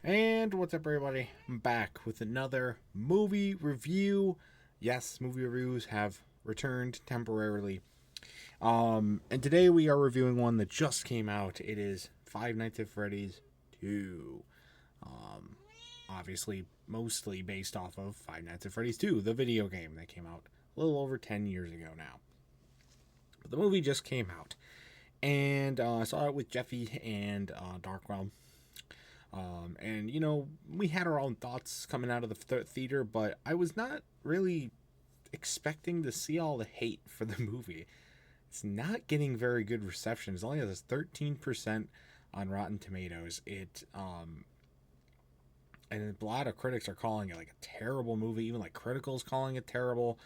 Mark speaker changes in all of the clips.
Speaker 1: And what's up, everybody? I'm back with another movie review. Yes, movie reviews have returned temporarily. And today we are reviewing one that just came out. It is Five Nights at Freddy's 2. Um, Obviously, mostly based off of Five Nights at Freddy's 2, the video game that came out a little over 10 years ago now. But the movie just came out. And I saw it with Jeffy and Darkwell. And we had our own thoughts coming out of the theater, but I was not really expecting to see all the hate for the movie. It's not getting very good reception. It's only has 13% on Rotten Tomatoes. And a lot of critics are calling it like a terrible movie. Even like Critical's calling it terrible,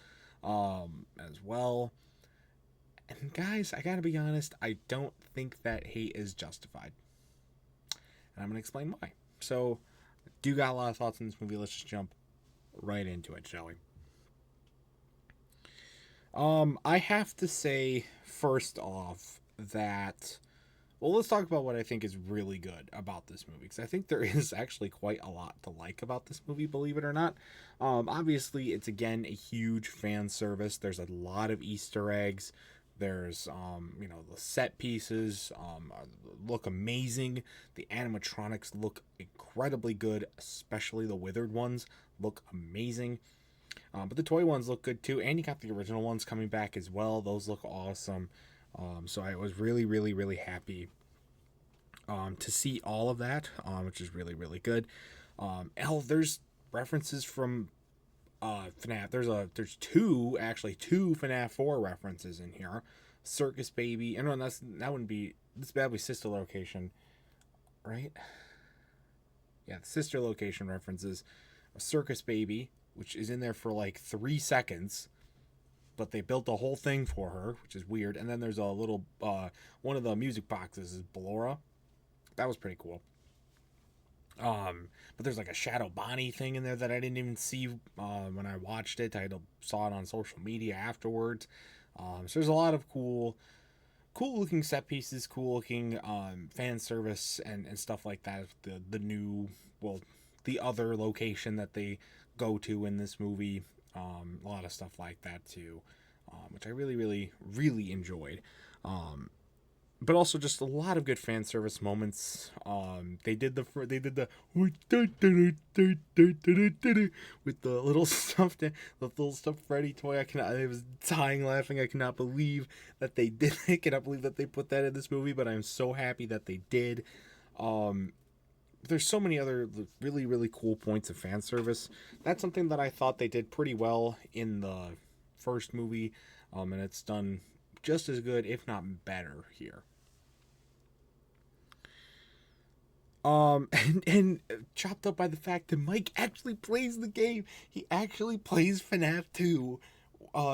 Speaker 1: as well. And guys, I gotta be honest, I don't think that hate is justified. And I'm going to explain why. So, do got a lot of thoughts on this movie. Let's just jump right into it, shall we? I have to say, first off, that... Well, let's talk about what I think is really good about this movie. Because I think there is actually quite a lot to like about this movie, believe it or not. Obviously, it's, again, a huge fan service. There's a lot of Easter eggs. There's, the set pieces look amazing. The animatronics look incredibly good, especially the withered ones look amazing. But the toy ones look good too, and you got the original ones coming back as well. Those look awesome. So I was really, really, really happy to see all of that, which is really, really good. There's references from FNAF. There's two FNAF 4 references in here. Circus Baby. And no, that wouldn't be this bad be sister location, right? Yeah, the sister location references a Circus Baby, which is in there for like 3 seconds, but they built the whole thing for her, which is weird. And then there's a little one of the music boxes is Ballora. That was pretty cool. But there's like a Shadow Bonnie thing in there that I didn't even see when I watched it. Saw it on social media afterwards. So there's a lot of cool looking set pieces, cool looking fan service and stuff like that. The other location that they go to in this movie. A lot of stuff like that too, which I really, really, really enjoyed. But also just a lot of good fan service moments. They did the with the little stuffed Freddy toy. I was dying laughing. I cannot believe that they did. I cannot believe that they put that in this movie. But I'm so happy that they did. There's so many other really, really cool points of fan service. That's something that I thought they did pretty well in the first movie, and it's done just as good, if not better, here. And chopped up by the fact that Mike actually plays the game. He actually plays FNAF 2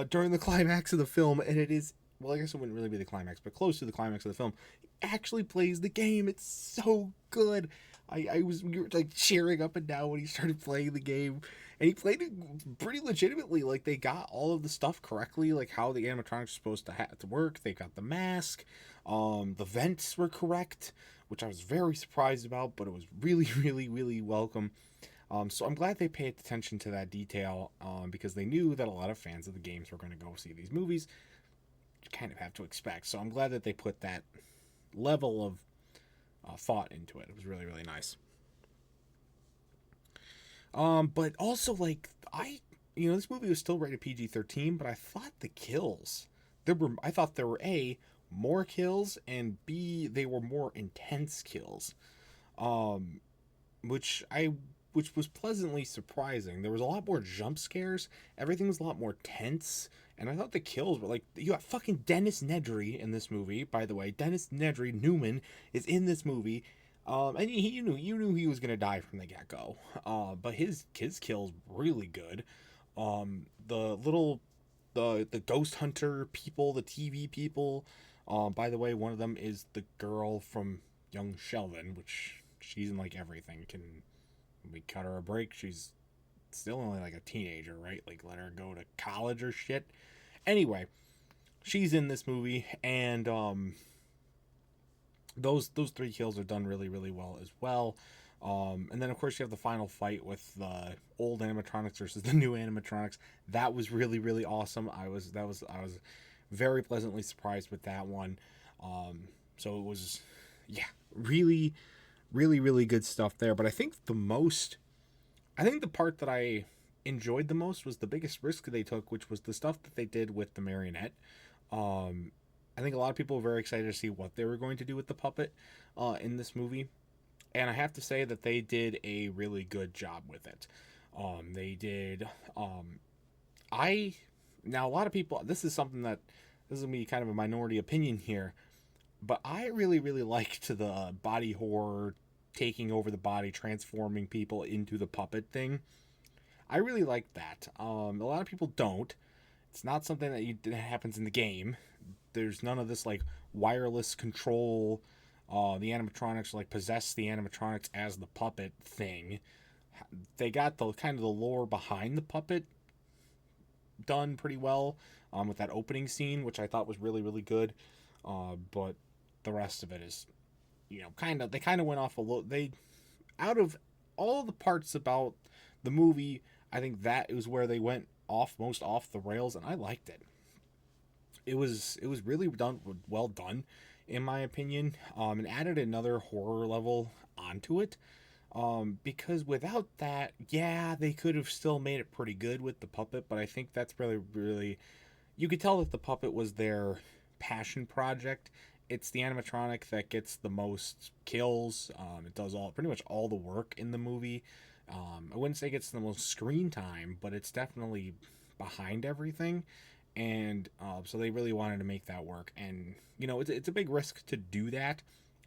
Speaker 1: during the climax of the film, and it is, well, I guess it wouldn't really be the climax, but close to the climax of the film. He actually plays the game. It's so good. We were like cheering up and down when he started playing the game, and he played it pretty legitimately. Like, they got all of the stuff correctly, like how the animatronics are supposed to work. They got the mask, the vents were correct, which I was very surprised about, but it was really, really, really welcome. So I'm glad they paid attention to that detail, because they knew that a lot of fans of the games were going to go see these movies. You kind of have to expect. So I'm glad that they put that level of thought into it. It was really, really nice. But also, like, this movie was still rated PG-13, but I thought the kills, I thought there were more kills, and B, they were more intense kills, which was pleasantly surprising. There was a lot more jump scares. Everything was a lot more tense. And I thought the kills were like, you got fucking Dennis Nedry in this movie, by the way. Dennis Nedry Newman is in this movie. And you knew he was gonna die from the get-go. But his kills really good. The ghost hunter people, the TV people. By the way, one of them is the girl from Young Sheldon, which she's in like everything. Can we cut her a break? She's still only like a teenager, right? Like, let her go to college or shit. Anyway, she's in this movie, and those 3 kills are done really, really well as well. And then of course you have the final fight with the old animatronics versus the new animatronics. That was really really awesome. I was very pleasantly surprised with that one. So it was, yeah, really really really good stuff there. But I think the part that I enjoyed the most was the biggest risk they took, which was the stuff that they did with the marionette. Um, I think a lot of people were very excited to see what they were going to do with the puppet in this movie, and I have to say that they did a really good job with it. They did. I Now a lot of people. This is gonna be kind of a minority opinion here, but I really really liked the body horror taking over the body, transforming people into the puppet thing. I really like that. A lot of people don't. It's not something that happens in the game. There's none of this like wireless control. The animatronics like possess the animatronics as the puppet thing. They got the kind of the lore behind the puppet done pretty well, with that opening scene, which I thought was really really good. But the rest of it is, they kind of went off a little. They Out of all the parts about the movie, I think that was where they went most off the rails, and I liked it. It was really well done, in my opinion. And added another horror level onto it. Because without that, yeah, they could have still made it pretty good with the puppet, but I think that's really, really, you could tell that the puppet was their passion project. It's the animatronic that gets the most kills. It does pretty much all the work in the movie. I wouldn't say it gets the most screen time, but it's definitely behind everything. And so they really wanted to make that work. And, it's a big risk to do that,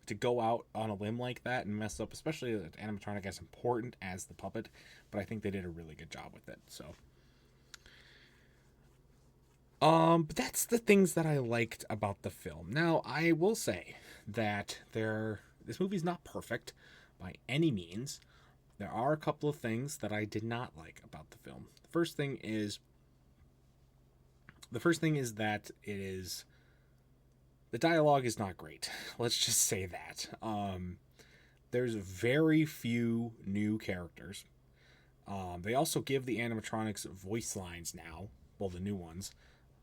Speaker 1: to go out on a limb like that and mess up, especially the animatronic as important as the puppet. But I think they did a really good job with it. So, but that's the things that I liked about the film. Now, I will say that this movie's not perfect by any means. There are a couple of things that I did not like about the film. The first thing is that the dialogue is not great. Let's just say that. There's very few new characters. They also give the animatronics voice lines now, well, the new ones,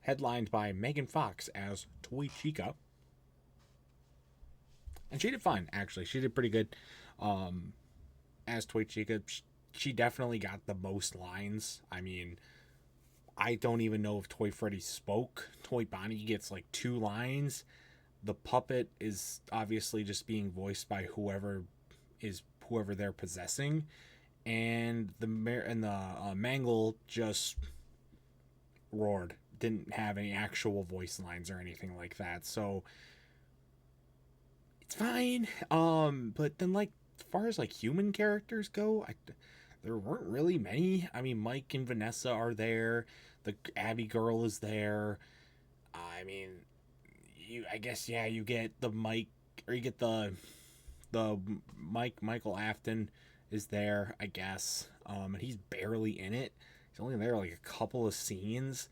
Speaker 1: headlined by Megan Fox as Toy Chica. And she did fine, actually. She did pretty good as Toy Chica. She definitely got the most lines. I mean, I don't even know if Toy Freddy spoke. Toy Bonnie gets like 2 lines. The puppet is obviously just being voiced by whoever they're possessing, and the Mangle just roared. Didn't have any actual voice lines or anything like that. So it's fine. But then, like, as far as like human characters go, there weren't really many. I mean, Mike and Vanessa are there. The Abby girl is there. I mean, I guess, yeah, you get the Mike, or you get the Michael Afton is there, I guess. And he's barely in it. He's only there like a couple of scenes.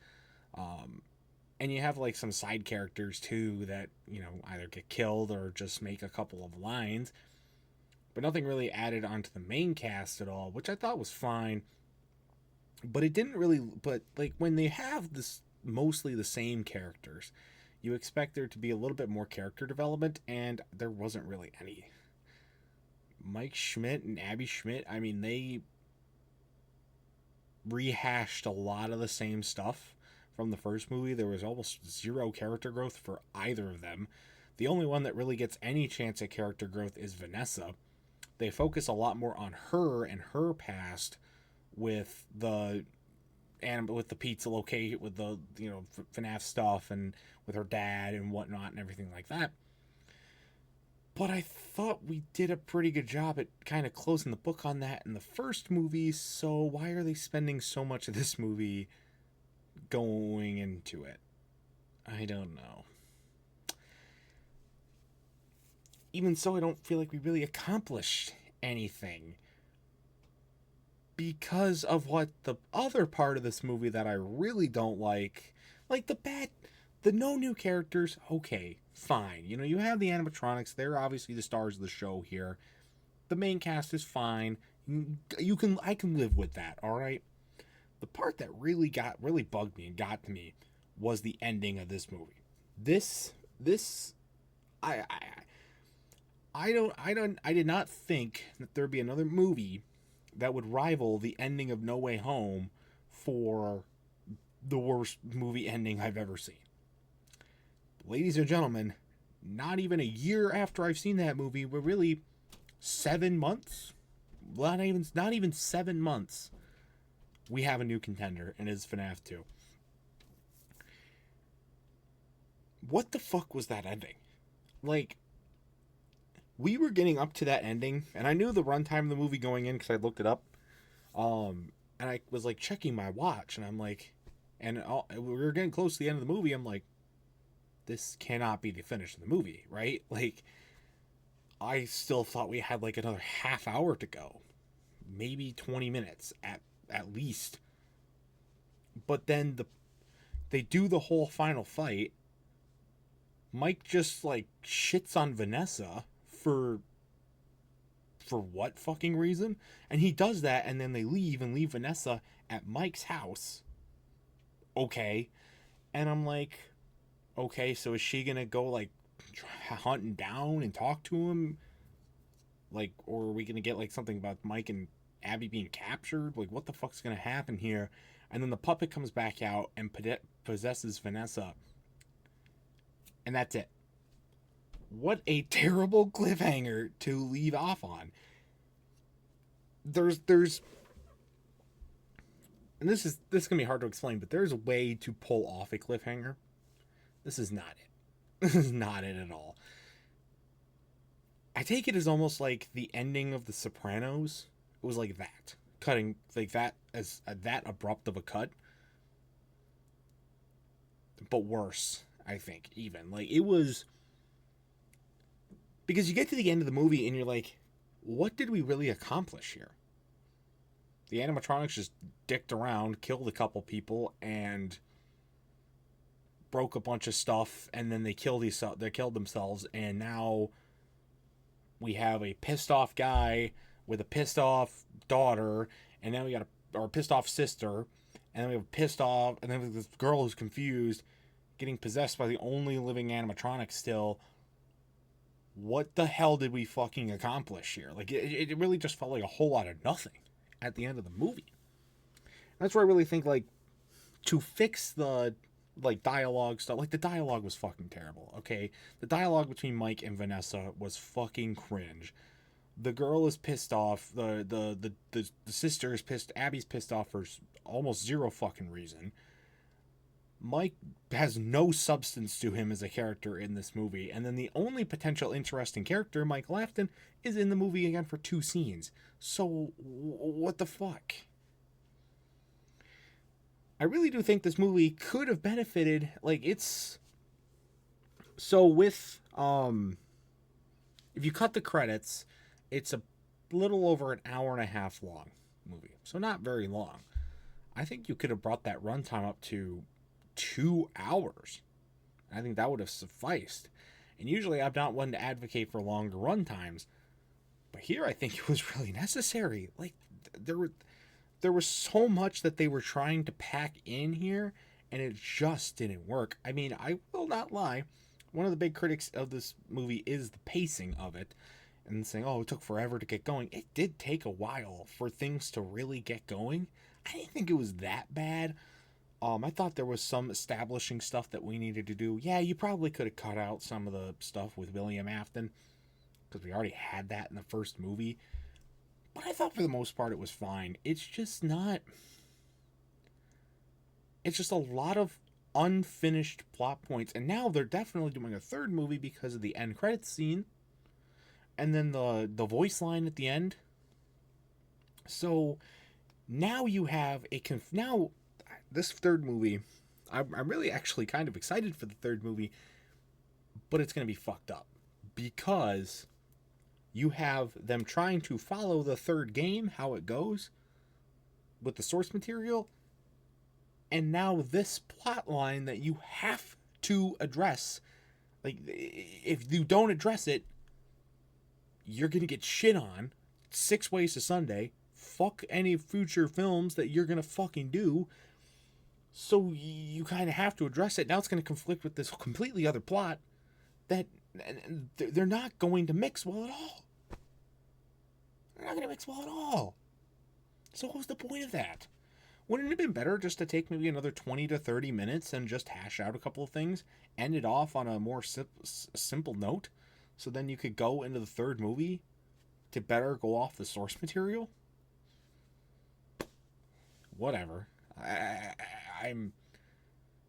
Speaker 1: And you have like some side characters too that, either get killed or just make a couple of lines. But nothing really added onto the main cast at all, which I thought was fine. But it didn't really. But like when they have this mostly the same characters, you expect there to be a little bit more character development, and there wasn't really any. Mike Schmidt and Abby Schmidt, I mean, they rehashed a lot of the same stuff from the first movie. There was almost zero character growth for either of them. The only one that really gets any chance at character growth is Vanessa. They focus a lot more on her and her past with the pizza location, with the FNAF stuff, and with her dad and whatnot and everything like that. But I thought we did a pretty good job at kind of closing the book on that in the first movie, so why are they spending so much of this movie going into it? I don't know. Even so, I don't feel like we really accomplished anything, because of what the other part of this movie that I really don't like the no new characters. Okay, fine. You have the animatronics. They're obviously the stars of the show here. The main cast is fine. I can live with that, all right? The part that really bugged me and got to me was the ending of this movie. This I I did not think that there'd be another movie that would rival the ending of No Way Home for the worst movie ending I've ever seen. Ladies and gentlemen, not even a year after I've seen that movie, we're really 7 months, not even 7 months, we have a new contender, and it's FNAF 2. What the fuck was that ending? Like, we were getting up to that ending, and I knew the runtime of the movie going in because I looked it up. And I was like checking my watch, and I'm like, we were getting close to the end of the movie. I'm like, this cannot be the finish of the movie, right? Like, I still thought we had like another half hour to go, maybe 20 minutes at least. But then they do the whole final fight. Mike just like shits on Vanessa for what fucking reason? And he does that, and then they leave Vanessa at Mike's house. Okay. And I'm like, okay, so is she gonna go like hunting down and talk to him? Like, or are we gonna get like something about Mike and Abby being captured? Like, what the fuck's gonna happen here? And then the puppet comes back out and possesses Vanessa. And that's it. What a terrible cliffhanger to leave off on. There's and this is gonna be hard to explain, but there's a way to pull off a cliffhanger. This is not it. This is not it at all. I take it as almost like the ending of The Sopranos. It was like that. Cutting like that as that abrupt of a cut. But worse, I think, even. Like, it was... Because you get to the end of the movie and you're like, what did we really accomplish here? The animatronics just dicked around, killed a couple people, and broke a bunch of stuff, and then they killed themselves, and now we have a pissed off guy with a pissed off daughter, and now we got a pissed off sister, and then we have a pissed off, and then we have this girl who's confused, getting possessed by the only living animatronic still. What the hell did we fucking accomplish here? Like, it really just felt like a whole lot of nothing at the end of the movie. That's where I really think, like, to fix the, like, dialogue stuff, like, the dialogue was fucking terrible, okay? The dialogue between Mike and Vanessa was fucking cringe. The girl is pissed off. The sister is pissed. Abby's pissed off for almost zero fucking reason. Mike has no substance to him as a character in this movie. And then the only potential interesting character, Mike Lafton, is in the movie again for 2 scenes. So, what the fuck? I really do think this movie could have benefited, like, it's... So, with, if you cut the credits, it's a little over an hour and a half long movie. So, not very long. I think you could have brought that runtime up to 2 hours. I think that would have sufficed. And usually I'm not one to advocate for longer runtimes, but here I think it was really necessary. Like, there was so much that they were trying to pack in here, and it just didn't work. I mean, I will not lie. One of the big critics of this movie is the pacing of it, and saying, oh, it took forever to get going. It did take a while for things to really get going. I didn't think it was that bad. I thought there was some establishing stuff that we needed to do. Yeah, you probably could have cut out some of the stuff with William Afton, because we already had that in the first movie. But I thought for the most part it was fine. It's just not... It's just a lot of unfinished plot points. And now they're definitely doing a third movie because of the end credits scene. And then the voice line at the end. So now you have a... Now... This third movie, I'm really actually kind of excited for the third movie, but it's going to be fucked up because you have them trying to follow the third game, how it goes with the source material, and now this plot line that you have to address. Like, if you don't address it, you're going to get shit on 6 Ways to Sunday. Fuck any future films that you're gonna fucking do. So you kind of have to address it. Now it's going to conflict with this completely other plot that they're not going to mix well at all. They're not going to mix well at all. So what was the point of that? Wouldn't it have been better just to take maybe another 20 to 30 minutes and just hash out a couple of things, end it off on a more simple note, so then you could go into the third movie to better go off the source material? Whatever.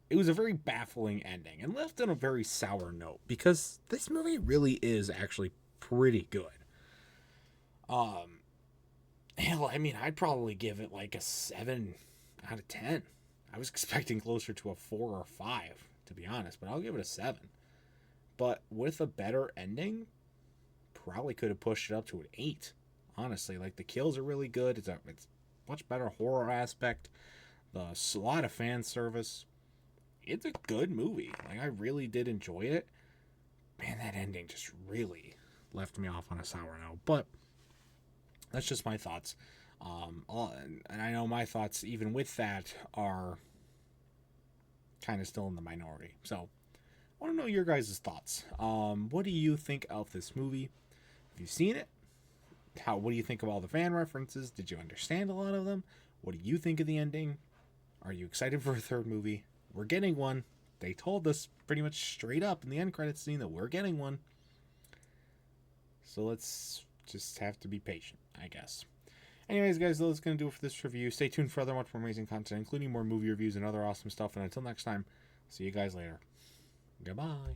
Speaker 1: It was a very baffling ending and left on a very sour note because this movie really is actually pretty good. Hell, I mean, I'd probably give it like a 7 out of 10. I was expecting closer to a 4 or 5, to be honest, but I'll give it a 7. But with a better ending, probably could have pushed it up to an 8. Honestly, like the kills are really good. It's much better horror aspect. A lot of fan service. It's a good movie. Like, I really did enjoy it. Man, that ending just really left me off on a sour note. But that's just my thoughts. And I know my thoughts, even with that, are kind of still in the minority. So, I want to know your guys' thoughts. What do you think of this movie? Have you seen it? What do you think of all the fan references? Did you understand a lot of them? What do you think of the ending? Are you excited for a third movie? We're getting one. They told us pretty much straight up in the end credits scene that we're getting one. So let's just have to be patient, I guess. Anyways, guys, that's going to do it for this review. Stay tuned for much more amazing content, including more movie reviews and other awesome stuff. And until next time, see you guys later. Goodbye.